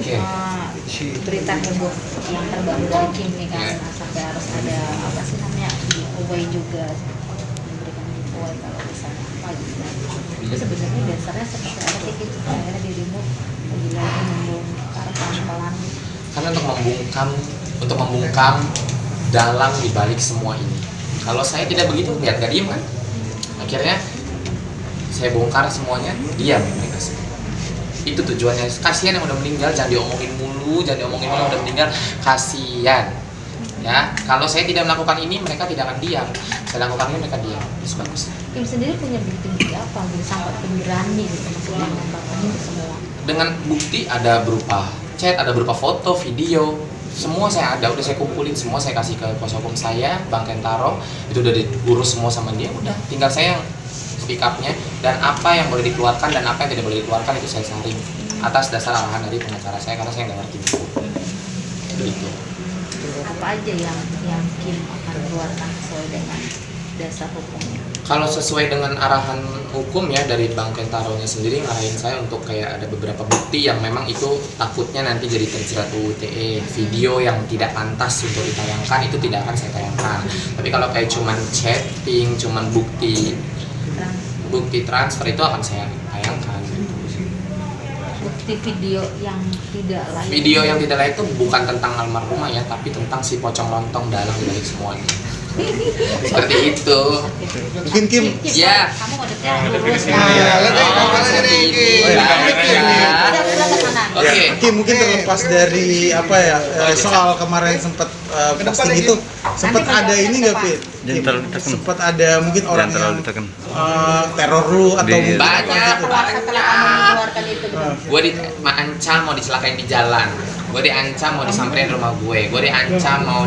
Kim, berita heboh yang terbaru dari Kim nih kan, sampai harus ada apa sih namanya giveaway juga, memberikan giveaway kalau misalnya apa gitu. Itu sebenarnya dasarnya seperti apa sih Kim? Akhirnya dirimu lagi membongkar pelan-pelan. Karena untuk membungkam dalang dibalik semua ini. Kalau saya tidak begitu, lihat gak diem kan? Akhirnya saya bongkar semuanya, diam mereka semua. Itu tujuannya. Kasihan yang udah meninggal, jangan diomongin mulu yang udah meninggal, kasihan. Ya, kalau saya tidak melakukan ini, mereka tidak akan diam. Saya lakukan ini, mereka diam. Itu bagus. Kim sendiri punya bukti apa gitu sampai berani gitu maksudnya mengungkapkan itu semua? Dengan bukti ada berupa chat, ada berupa foto, video, semua saya ada, udah saya kumpulin semua, saya kasih ke kuasa hukum saya, Bang Kentaro, itu udah diurus semua sama dia, udah tinggal saya yang speak up-nya, dan apa yang boleh dikeluarkan dan apa yang tidak boleh dikeluarkan itu saya saring atas dasar arahan dari pengacara saya, karena saya nggak ngerti itu. Begitu. Apa aja yang Kim akan keluarkan sesuai dengan dasar hukumnya? Kalau sesuai dengan arahan hukum ya dari Bang Kentaro-nya sendiri ngarahin saya untuk kayak ada beberapa bukti yang memang itu takutnya nanti jadi terjerat UU ITE, video yang tidak pantas untuk ditayangkan itu tidak akan saya tayangkan. Tapi kalau kayak cuman chatting, cuman bukti transfer itu akan saya tayangkan. Bukti video yang tidak layak. Video yang tidak layak itu bukan tentang almarhumah ya, tapi tentang si pocong lontong dalam dibalik semuanya. Seperti itu. Mungkin Kim, ya. Kamu mau detail lurus Oke. Kim mungkin terlepas dari apa ya soal kemarin sempat posting itu, sempat ada ini nggak Pit? Sempat ada mungkin orang yang teror lu atau banyak. mengeluarkan itu. Gue diancam mau dicelakain di jalan, gue diancam mau disamperin rumah gue diancam mau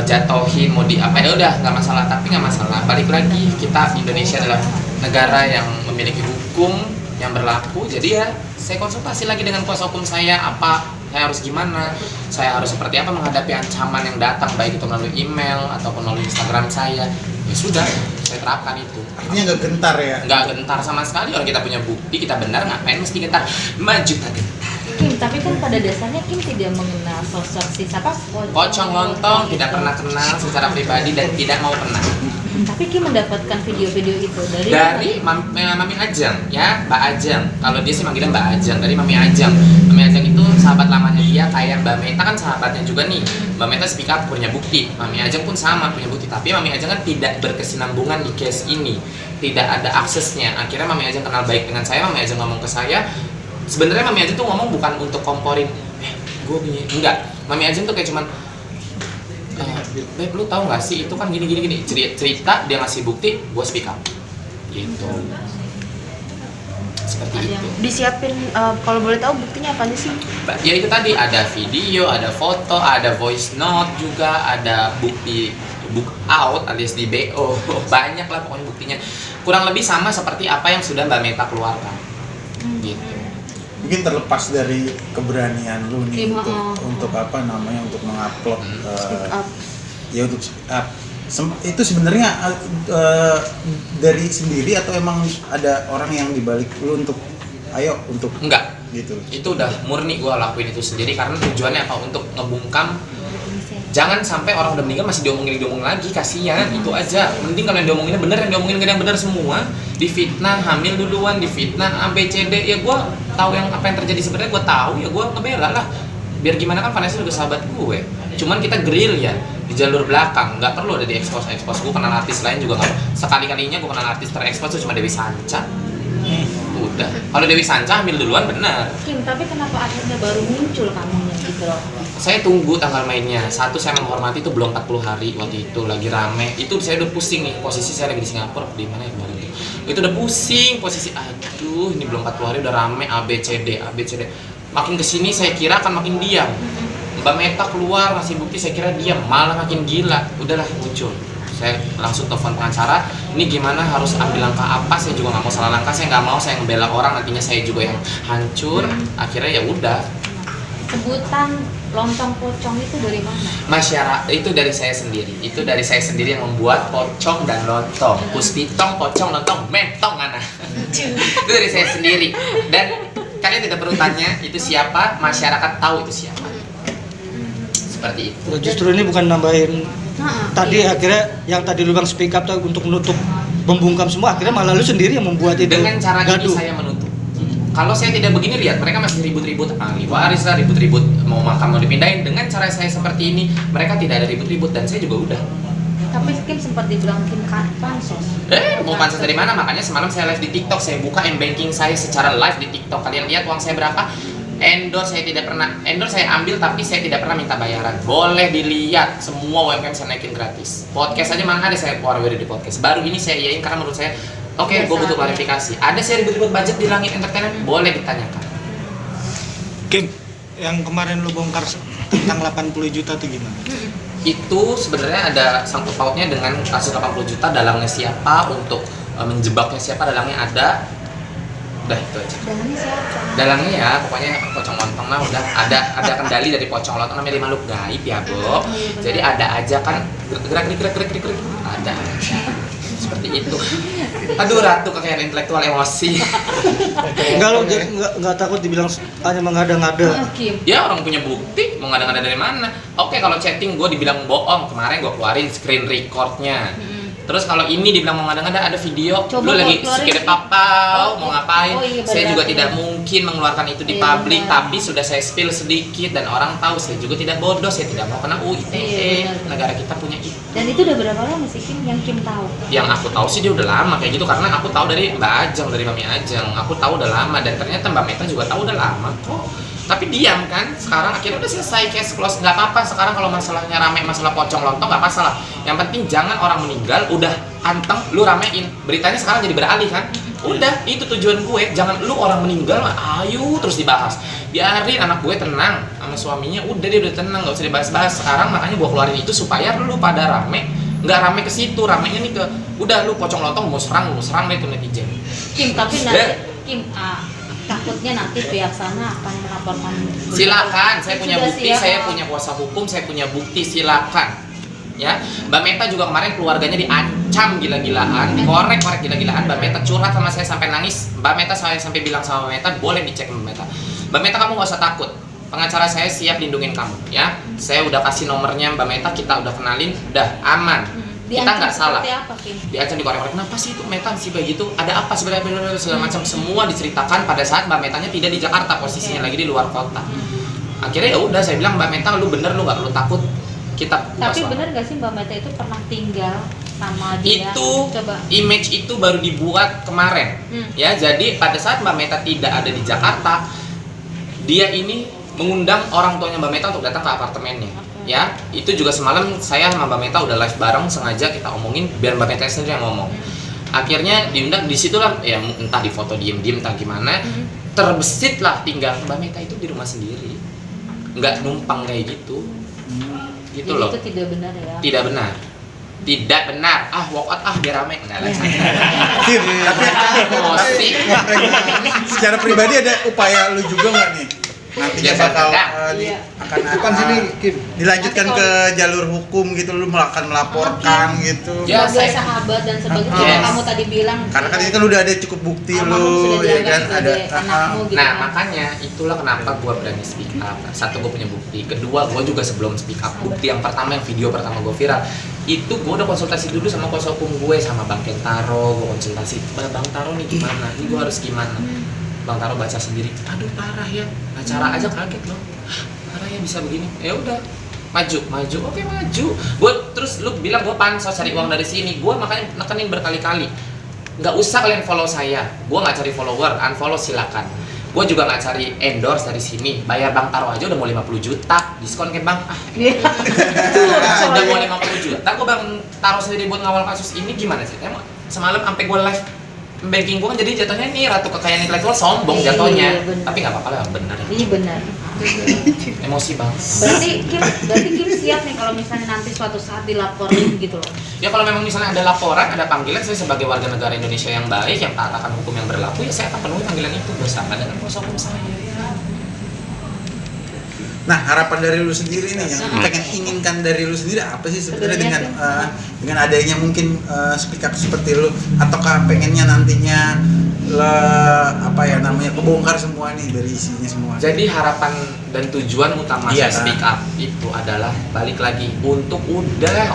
jatohin, mau di apa ya, udah nggak masalah. Tapi nggak masalah, balik lagi, kita Indonesia adalah negara yang memiliki hukum yang berlaku. Jadi ya saya konsultasi lagi dengan kuasa hukum saya, apa saya harus gimana, saya harus seperti apa menghadapi ancaman yang datang, baik itu melalui email ataupun melalui Instagram saya. Ya sudah, saya terapkan itu. Artinya nggak gentar ya? Nggak gentar sama sekali, orang kita punya bukti, kita benar, ngapain mesti gentar? Maju tak gentar. Kim, tapi kan pada dasarnya Kim tidak mengenal sosok si siapa Pocong lontong, tidak pernah kenal secara pribadi dan tidak mau pernah. Tapi Kim mendapatkan video-video itu dari Mami Ajeng ya, Mbak Ajeng. Kalau dia sih manggilnya Mbak Ajeng, dari Mami Ajeng. Mami Ajeng itu sahabat lamanya dia, kayak Mbak Meta kan sahabatnya juga nih. Mbak Meta speak up punya bukti, Mami Ajeng pun sama punya bukti. Tapi Mami Ajeng kan tidak berkesinambungan di case ini, tidak ada aksesnya. Akhirnya Mami Ajeng kenal baik dengan saya, Mami Ajeng ngomong ke saya. Sebenarnya Mami Ajeng tuh ngomong bukan untuk komporin, gue punya, enggak. Mami Ajeng tuh kayak cuman, Beb, lu tahu nggak sih itu kan gini cerita, dia ngasih bukti, gue speak up, gitu. Seperti itu. Disiapin kalau boleh tahu buktinya apa aja sih? Ya itu tadi, ada video, ada foto, ada voice note juga, ada bukti book out alias di BO, banyak lah pokoknya buktinya. Kurang lebih sama seperti apa yang sudah Mbak Meta keluarkan, gitu. Mungkin terlepas dari keberanian lu nih untuk apa namanya, untuk mengupload ya, untuk speak up. Itu sebenarnya dari sendiri atau emang ada orang yang dibalik lu untuk ayo untuk enggak gitu? Itu udah murni gue lakuin itu sendiri karena tujuannya apa? Untuk ngebungkam. Jangan sampai orang udah meninggal masih diomongin lagi, kasihan. Itu aja. Mending kalau yang diomonginnya bener, yang diomongin gak ada yang bener semua. Difitnah, hamil duluan, difitnah A, B, C, D. Ya gue tahu yang apa yang terjadi sebenarnya, gue tahu ya gue ngebela lah. Biar gimana kan Vanessa juga sahabat gue. Cuman kita grill ya di jalur belakang, nggak perlu ada di expose. Gue kenal artis lain juga nggak. Sekali-kalinya gue kenal artis terekspos itu cuma Dewi Sanca. Udah. Kalau Dewi Sanca hamil duluan benar. Kim, tapi kenapa akhirnya baru muncul kamunya gitu loh? Saya tunggu tanggal mainnya. Satu, saya menghormati itu belum 40 hari waktu itu lagi rame. Itu saya udah pusing nih, posisi saya lagi di Singapura di mana ya kemarin itu. Itu udah pusing posisi, aduh ini belum 40 hari udah rame A B C D. Makin kesini saya kira akan makin diam. Mbak Meta keluar ngasih bukti, saya kira diam, malah makin gila. Udahlah muncul. Saya langsung telepon pengacara, ini gimana, harus ambil langkah apa? Saya juga nggak mau salah langkah, saya nggak mau saya ngebela orang nantinya saya juga yang hancur. Akhirnya ya udah. Sebutan lontong pocong itu dari mana? Masyarakat itu dari saya sendiri. Itu dari saya sendiri yang membuat pocong dan lontong. Puspitong, pocong, lontong, mentong anak. Itu dari saya sendiri. Dan kalian tidak perlu tanya itu siapa, masyarakat tahu itu siapa. Seperti itu. Ya, justru ini bukan nambahin tadi akhirnya yang tadi lu bang speak up tuh untuk menutup membungkam semua, akhirnya malah lu sendiri yang membuat itu Dengan cara ini gaduh. saya menutup. Kalau saya tidak begini, lihat mereka masih ribut-ribut ahli waris lah, ribut-ribut mau makam mau dipindahin. Dengan cara saya seperti ini, mereka tidak ada ribut-ribut dan saya juga udah. Tapi Kim sempat dibilang Kim pansos. Mau pansos dari mana? Makanya semalam saya live di TikTok, saya buka m-banking saya secara live di TikTok. Kalian lihat uang saya berapa? Endorse saya tidak pernah, endorse saya ambil tapi saya tidak pernah minta bayaran. Boleh dilihat, semua UMKM saya naikin gratis. Podcast aja mana ada saya keluar di podcast. Baru ini saya iyain karena menurut saya oke, gue butuh klarifikasi. Ada saya ribut-ribut budget di Langit Entertainment, boleh ditanyakan. Kim, yang kemarin lu bongkar tentang 80 juta itu gimana? Itu sebenarnya ada sangkut pautnya dengan kasus 80 juta, dalangnya siapa, untuk menjebaknya siapa, dalangnya ada. Udah itu aja. Dalangnya siapa? Dalangnya ya pokoknya pocong lontong lah, udah ada kendali dari pocong lontong, namanya makhluk gaib ya, Bo. Jadi ada aja kan gerak ada aja. Seperti itu. Aduh, Ratu kekayaan intelektual emosi. Enggak lo enggak takut dibilang hanya mengada-ngada. Kim. Ya orang punya bukti, mau ngada-ngada dari mana? Oke, kalau chatting gue dibilang bohong, kemarin gue keluarin screen recordnya. Terus kalau ini dibilang mau ngada-ngada, ada video. Coba lu lagi keluarin. sekiranya papau, mau ngapain? Oh, iya, Saya juga benar. tidak mungkin mengeluarkan itu di Iya, publik, benar. tapi sudah saya spill sedikit dan orang tahu. Saya juga tidak bodoh, saya tidak mau kena UITE. Iya, benar. Negara kita punya itu. Dan itu udah berapa lama sih Kim yang Kim tahu? Yang aku tahu sih dia udah lama kayak gitu, karena aku tahu dari Mbak Ajeng, dari Mami Ajeng. Aku tahu udah lama dan ternyata Mbak Meta juga tahu udah lama kok. Tapi diam kan, sekarang akhirnya udah selesai, case close, nggak apa-apa. Sekarang kalau masalahnya rame, masalah pocong lontong nggak masalah. Yang penting jangan orang meninggal udah anteng lu ramein. Beritanya sekarang jadi beralih kan. Udah, itu tujuan gue. Jangan lu orang meninggal, ayo terus dibahas. Biarin anak gue tenang sama suaminya, udah dia udah tenang, nggak usah dibahas-bahas. Sekarang makanya gue keluarin itu supaya lu pada rame, nggak rame ke situ, ramenya nih ke udah lu pocong lontong mau serang deh tuh netizen. Kim, tapi nanti Kim takutnya nanti pihak sana akan melaporkan. Silakan, saya punya Sudah bukti, siap. saya punya kuasa hukum, saya punya bukti, silakan. Ya, Mbak Meta juga kemarin keluarganya diancam gila-gilaan, dikorek-korek gila-gilaan. Mbak Meta curhat sama saya sampai nangis. Mbak Meta saya sampai bilang sama Mbak Meta, boleh dicek Mbak Meta. Mbak Meta kamu nggak usah takut. Pengacara saya siap lindungin kamu, ya. Saya udah kasih nomornya Mbak Meta, kita udah kenalin, udah aman. Kita nggak salah. Seperti apa Kim? Diancam dikorek-korek, kenapa sih itu Meta sih begitu? Ada apa sebenarnya segala macam, semua diceritakan pada saat Mbak Metanya tidak di Jakarta, posisinya lagi di luar kota. Akhirnya ya udah saya bilang, Mbak Meta lu bener, lu nggak perlu takut, kita buka Tapi suara. benar nggak sih Mbak Meta itu pernah tinggal sama dia? Itu Coba. image itu baru dibuat kemarin. Ya, jadi pada saat Mbak Meta tidak ada di Jakarta, dia ini mengundang orang tuanya Mbak Meta untuk datang ke apartemennya. Ya, itu juga semalam saya sama Mbak Meta udah live bareng, sengaja kita omongin biar Mbak Meta sendiri yang ngomong. Akhirnya diundang, disitulah ya entah di foto diem-diem entah gimana, terbesit lah tinggal Mbak Meta itu di rumah sendiri, nggak numpang kayak gitu. Gitu Jadi loh. itu tidak benar ya? Tidak benar. Tidak benar. Walk out biar rame. Enggak lah. Kim, tapi Emosi. secara pribadi ada upaya lu juga nggak nih? Nantinya Ya, saya bakal pegang. Iya. akan Depan sini, Kim. dilanjutkan ke jalur hukum gitu, lu akan melaporkan gitu. Ya, Sebagai saya- sahabat dan sebagainya, Yes. kamu tadi bilang. Karena kan ini kan udah ada cukup bukti almarhum lu, sudah ya dianggap kan ada. sebagai anakmu gitu Nah, kan. makanya itulah kenapa gua berani speak up. Satu, gua punya bukti. Kedua, gua juga sebelum speak up, bukti yang pertama, yang video pertama gua viral, itu gua udah konsultasi dulu sama kuasa hukum gue, sama Bang Kentaro. Gua konsultasi, Bang Taro nih gimana? Ini gua harus gimana? Bang Taro baca sendiri, aduh parah ya, acara aja kaget loh, parah ya bisa begini. Ya udah, maju, oke maju. Gue terus lu bilang gue pansos cari uang dari sini, gue makanya nekenin berkali-kali, nggak usah kalian follow saya, gue nggak cari follower, unfollow silakan. Gue juga nggak cari endorse dari sini, bayar Bang Taro aja udah mau 50 juta, diskon ke Bang. Udah mau 50 juta, gue Bang Taro sendiri buat ngawal kasus ini gimana sih? Emang semalam sampai gue live banking gue kan jadi jatuhnya nih ratu kekayaan intelektual sombong Iya, jatuhnya. bener. Tapi nggak apa-apa lah, bener. Iya benar. Emosi bang. Berarti Kim siap nih kalau misalnya nanti suatu saat dilaporin gitu loh. Ya kalau memang misalnya ada laporan, ada panggilan, saya sebagai warga negara Indonesia yang baik, yang taat akan hukum yang berlaku, ya saya akan penuhi panggilan itu bersama dengan kuasa hukum saya. Nah, harapan dari lu sendiri nih yang pengen inginkan dari lu sendiri apa sih sebenarnya dengan adanya mungkin speak up seperti lu, ataukah pengennya nantinya apa ya namanya kebongkar semua nih dari isinya semua. Jadi harapan dan tujuan utama Iya, saya speak up itu adalah balik lagi untuk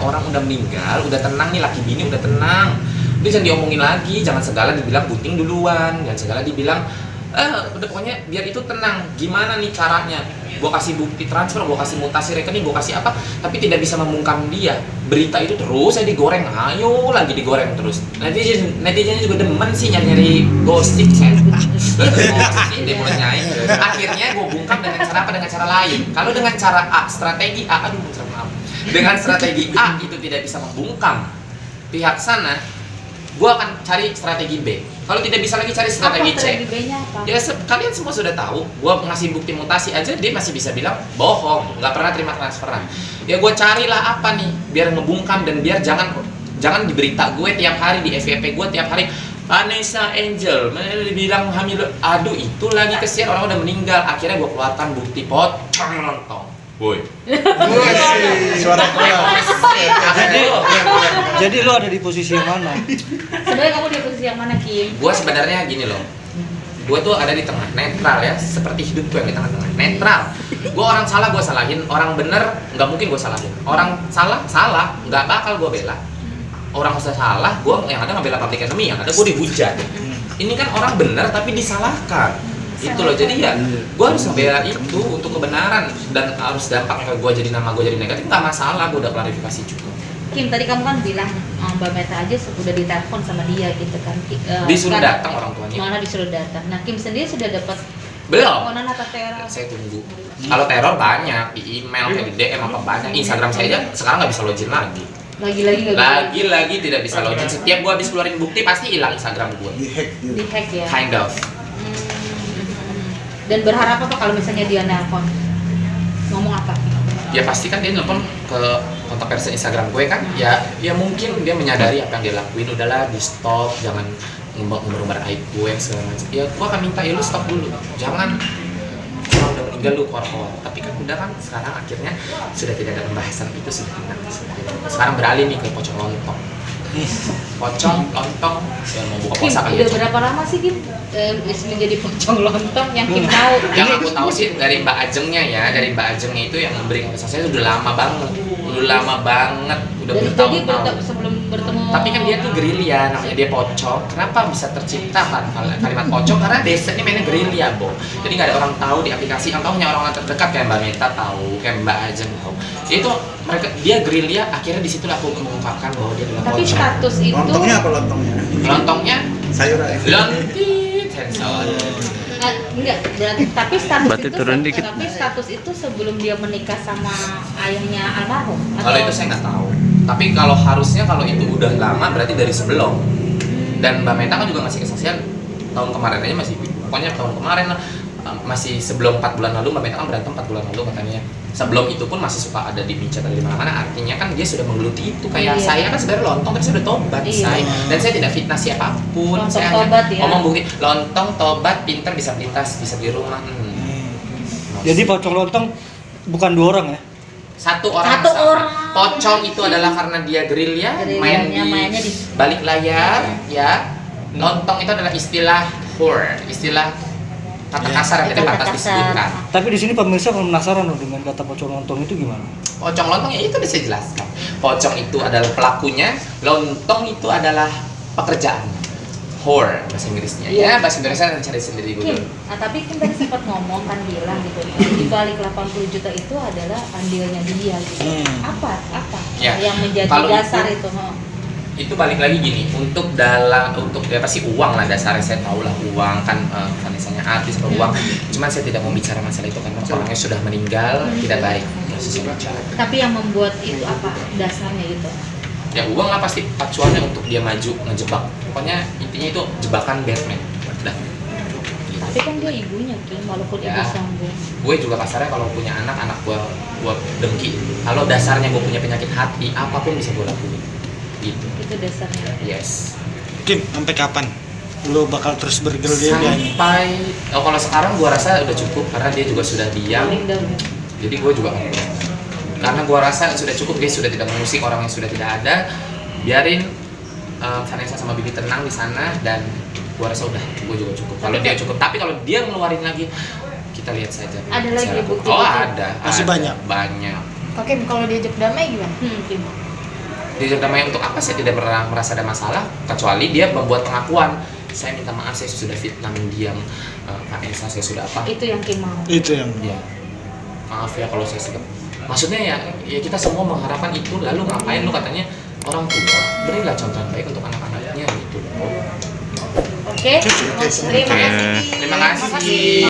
orang udah meninggal, udah tenang nih, laki bini udah tenang. Udah jangan diomongin lagi, jangan segala dibilang bunting duluan, jangan segala dibilang udah pokoknya biar itu tenang. Gimana nih caranya? Gua kasih bukti transfer, gua kasih mutasi rekening, gua kasih apa, tapi tidak bisa membungkam dia. Berita itu terus saya digoreng, ayo lagi digoreng terus. Netizennya juga demen sih nyari gosip saya. Gosip dia mulai nyai. Akhirnya gua bungkam dengan cara apa? Dengan cara lain. Kalau dengan cara A, strategi A, maaf. Dengan strategi A itu tidak bisa membungkam pihak sana, gua akan cari strategi B. Kalau tidak bisa lagi cari strategi C. Strategi B-nya apa? Ya kalian semua sudah tahu, gua ngasih bukti mutasi aja dia masih bisa bilang bohong, nggak pernah terima transferan. Ya gua carilah apa nih biar ngebungkam dan biar jangan di berita gue tiap hari, di FYP gue tiap hari Vanessa Angel dibilang hamil. Aduh itu lagi kesian, orang udah meninggal. Akhirnya gua keluarkan bukti pocong lontong. Woi. Suara keluar. Jadi lu ada di posisi yang mana? Sebenarnya kamu di posisi yang mana, Kim? Gua sebenarnya gini loh. Gua tuh ada di tengah, netral ya, seperti hidup gue yang di tengah-tengah, netral. Gua orang salah gua salahin, orang bener nggak mungkin gua salahin. Orang salah nggak bakal gua bela. Orang salah, gua yang ada ngebela public enemy, yang ada gua dihujat. Ini kan orang bener tapi disalahkan. Itu loh, jadi ya gue harus ngebela itu untuk kebenaran dan harus dampak ke gue jadi nama gue jadi negatif nggak masalah, gue udah klarifikasi juga. Kim, tadi kamu kan bilang Mbak Meta aja udah ditelepon sama dia gitu kan. Disuruh datang orang tuanya. Malah disuruh datang. Nah, Kim sendiri sudah dapat Belum. teleponan atau teror? Saya tunggu. Kalau teror banyak di email, kayak di DM apa banyak. Instagram saya aja sekarang nggak bisa login lagi. Lagi-lagi nggak bisa. Lagi tidak bisa login. Setiap gue habis keluarin bukti pasti hilang Instagram gue. Di-hack gitu. Di-hack ya. Kind of. Dan berharap apa kalau misalnya dia nelpon? Ngomong apa? Ya pasti kan dia nelpon ke kontak person Instagram gue kan. Ya mungkin dia menyadari apa yang dia lakuin, udahlah di stop, jangan ngumbar-ngumbar aib gue segala macam. Ya gue akan minta ya lu stop dulu. Jangan kalau udah meninggal lu keluar-keluar. Tapi kan udah kan sekarang akhirnya sudah tidak ada pembahasan itu, sudah tidak. Sekarang beralih nih ke pocong lontong. Pocong lontong yang mau buka Kim, puasa kali udah ya. berapa lama sih Kim menjadi pocong lontong yang Kim tahu? Yang aku tahu sih dari Mbak Ajengnya ya, dari Mbak Ajengnya itu yang memberikan kesan saya udah lama banget, udah Jadi bertahun-tahun. sebelum bertemu. Tapi kan dia tuh gerilya, namanya dia pocong. Kenapa bisa tercipta kan kalimat pocong? Karena desa ini mainnya gerilya, Bo. Jadi nggak ada orang tahu di aplikasi, yang tahu hanya orang terdekat kayak Mbak Meta tahu, kayak Mbak Ajeng tahu. Itu mereka dia gerilya, akhirnya di situ aku mengungkapkan bahwa dia adalah Tapi pocong. status itu. Lontongnya apa lontongnya? Lontongnya Sayuran. lontit sensor. Enggak, tapi status Berarti itu turun dikit. tapi status itu sebelum dia menikah sama ayahnya almarhum. Kalau itu saya nggak tahu. Tapi kalau harusnya kalau itu udah lama berarti dari sebelum. Dan Mbak Meta kan juga ngasih kesaksian tahun kemarin aja masih, pokoknya tahun kemarin lah, masih sebelum 4 bulan lalu Mbak Meta kan berantem 4 bulan lalu katanya. Sebelum itu pun masih suka ada di micet atau di mana-mana. Artinya kan dia sudah menggeluti itu. Kayak Iya. saya kan sebenarnya lontong tapi saya udah tobat, Iya. saya. Dan saya tidak fitnah siapapun. Lontong Saya tobat hanya ya. ngomong bukti lontong tobat, pinter bisa melintas, bisa di rumah. Jadi pocong lontong bukan 2 orang ya? Satu orang. Pocong itu adalah karena dia gerilya, Mainnya di balik layar, ya. Lontong itu adalah istilah horror, istilah kata kasar yang tidak Kata pantas kasar. disebutkan. Tapi di sini pemirsa kalau penasaran loh dengan kata pocong lontong itu gimana? Pocong lontong ya itu bisa jelaskan. Pocong itu adalah pelakunya, lontong itu adalah pekerjaan. Horror bahasa Inggrisnya. Iya. Ya, bahasa Indonesia kan cari sendiri Kim, Google. tapi Kim tadi sempat ngomong kan bilang gitu, di balik 80 juta itu adalah andilnya dia gitu. Apa Ya, yang menjadi kalau dasar itu- itu? Itu balik lagi gini, untuk ya pasti uang lah dasarnya, saya tahu lah uang kan, misalnya artis atau uang. Cuman saya tidak mau bicara masalah itu karena orangnya sudah meninggal, tidak baik. Ya, saya bicara. Tapi yang membuat itu apa dasarnya gitu? Ya uang lah pasti pacuannya untuk dia maju ngejebak. Pokoknya intinya itu jebakan Batman. Udah. Tapi kan dia ibunya Kim, walaupun Ya. ibu sombong. Gue juga kasarnya kalau punya anak gue dengki. Kalau dasarnya gue punya penyakit hati, apapun bisa gue lakuin. Gitu. Itu dasarnya. Yes. Kim, sampai kapan lu bakal terus bergerilya ini? Sampai kalau sekarang gue rasa udah cukup karena dia juga sudah diam. Paling down. Jadi gue juga kan karena gue rasa sudah cukup, dia sudah tidak mengusik orang yang sudah tidak ada. Biarin Vanessa sama Bibi tenang di sana dan Gua rasa udah, gua juga cukup. Kalau dia cukup, tapi kalau dia ngeluarin lagi, kita lihat saja. Ada lagi Secara- bukti Oh itu? ada. Masih ada, banyak? Banyak. Oke, kalau diajak damai gimana? Kim. Diajak damai untuk apa? Saya tidak pernah merasa ada masalah, kecuali dia membuat pengakuan. Saya minta maaf, saya sudah fitnah mendiam Vanessa, saya sudah apa? Itu yang Kim mau. Itu yang Ya, maaf ya kalau saya sikap. Maksudnya ya kita semua mengharapkan itu. Lalu ngapain lu katanya orang tua? Berilah contoh yang baik untuk anak-anaknya gitu loh. Oke, terima kasih. Terima kasih.